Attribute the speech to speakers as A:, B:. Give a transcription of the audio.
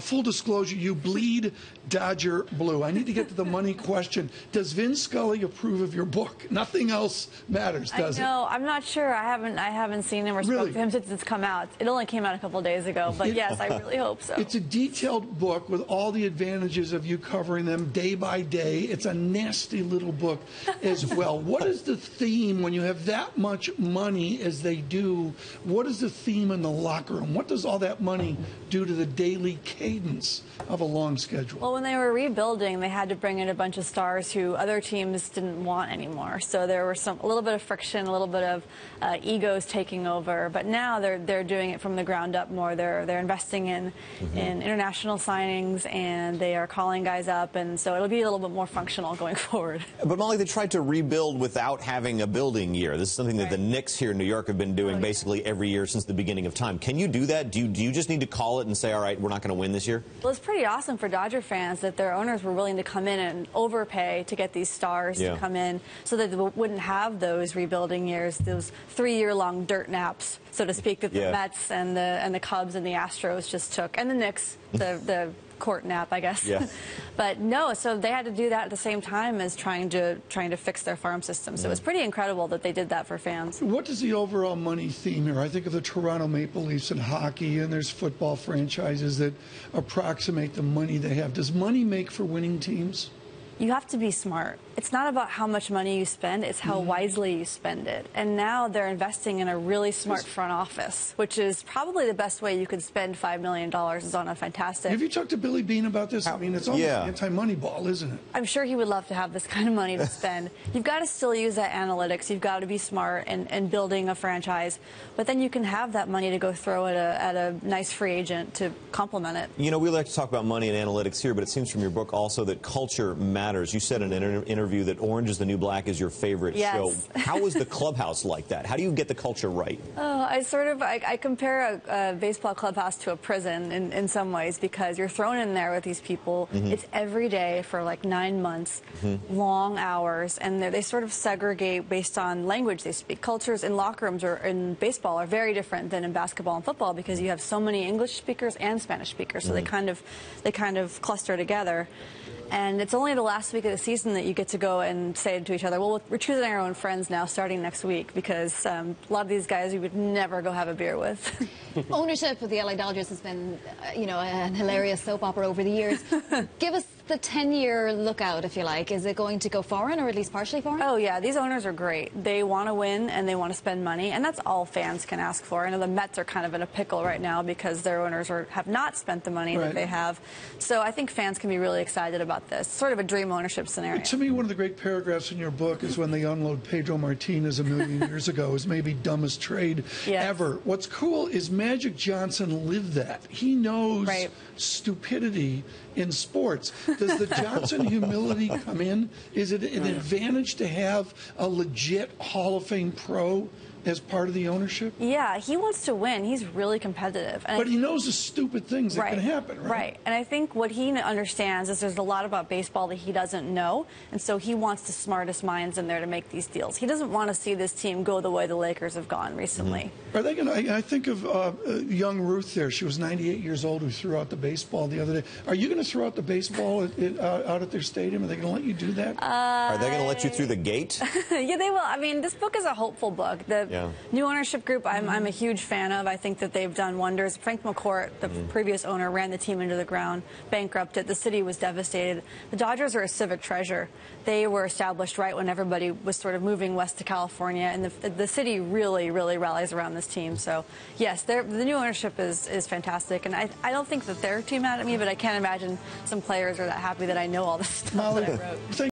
A: Full disclosure, you bleed Dodger blue. I need to get to the money question. Does Vin Scully approve of your book? Nothing else matters, does it?
B: No, I'm not sure. I haven't seen him or spoken to him since it's come out. It only came out a couple of days ago, but yes, I really hope so.
A: It's a detailed book with all the advantages of you covering them day by day. It's a nasty little book as well. What is the theme when you have that much money as they do? What is the theme in the locker room? What does all that money do to the daily cadence of a long schedule?
B: Well, when they were rebuilding, they had to bring in a bunch of stars who other teams didn't want anymore. So there was a little bit of friction, a little bit of egos taking over. But now they're doing it from the ground up more. They're investing in international signings, and they are calling guys up, and so it'll be a little bit more functional going forward.
C: But Molly, they tried to rebuild without having a building year. This is something that the Knicks here in New York have been doing basically every year since the beginning of time. Can you do that? Do you just need to call it and say, all right, we're not going to win this year?
B: Well, it's pretty awesome for Dodger fans that their owners were willing to come in and overpay to get these stars to come in so that they wouldn't have those rebuilding years, those 3-year-long dirt naps, so to speak, that the Mets and the Cubs and the Astros just took, and the Knicks, the court nap, I guess. Yeah. But no, so they had to do that at the same time as trying to fix their farm system. So it's pretty incredible that they did that for fans.
A: What is the overall money theme here? I think of the Toronto Maple Leafs in hockey, and there's football franchises that approximate the money they have. Does money make for winning teams?
B: You have to be smart. It's not about how much money you spend, it's how wisely you spend it. And now they're investing in a really smart front office, which is probably the best way you could spend $5 million is on a fantastic...
A: Have you talked to Billy Beane about this? I mean, it's almost anti-Moneyball, isn't it?
B: I'm sure he would love to have this kind of money to spend. You've got to still use that analytics. You've got to be smart in building a franchise. But then you can have that money to go throw at a nice free agent to complement it.
C: You know, we like to talk about money and analytics here, but it seems from your book also that culture matters. You said in an interview that Orange is the New Black is your favorite show. How is the clubhouse like that? How do you get the culture right?
B: Oh, I compare a baseball clubhouse to a prison in some ways, because you're thrown in there with these people. It's every day for like 9 months, long hours, and they sort of segregate based on language they speak. Cultures in locker rooms or in baseball are very different than in basketball and football because you have so many English speakers and Spanish speakers, so they kind of cluster together. And it's only the last week of the season that you get to go and say to each other, well, we're choosing our own friends now starting next week, because a lot of these guys you would never go have a beer with.
D: Ownership of the LA Dodgers has been, you know, an hilarious soap opera over the years. Give us the 10-year lookout, if you like. Is it going to go foreign, or at least partially foreign?
B: Oh, yeah. These owners are great. They want to win, and they want to spend money, and that's all fans can ask for. I know the Mets are kind of in a pickle right now because their owners have not spent the money that they have. So I think fans can be really excited about this. Sort of a dream ownership scenario.
A: To me, one of the great paragraphs in your book is when they unload Pedro Martinez a million years ago. It was maybe dumbest trade ever. What's cool is Magic Johnson lived that. He knows stupidity in sports. Does the Johnson humility come in? Is it an advantage to have a legit Hall of Fame pro as part of the ownership?
B: Yeah, he wants to win. He's really competitive.
A: But he knows the stupid things that can happen, right?
B: Right. And I think what he understands is there's a lot about baseball that he doesn't know, and so he wants the smartest minds in there to make these deals. He doesn't want to see this team go the way the Lakers have gone recently.
A: Are they going to, I think of young Ruth there. She was 98 years old who threw out the baseball the other day. Are you going to throw out the baseball out at their stadium? Are they going to let you do that?
C: Are they going to let you through the gate?
B: Yeah, they will. I mean, this book is a hopeful book. The new ownership group, I'm a huge fan of. I think that they've done wonders. Frank McCourt, the previous owner, ran the team into the ground, bankrupted. The city was devastated. The Dodgers are a civic treasure. They were established right when everybody was sort of moving west to California, and the city really, really rallies around this team. So, yes, the new ownership is fantastic, and I don't think that they're too mad at me, but I can't imagine some players are that happy that I know all this stuff that I wrote.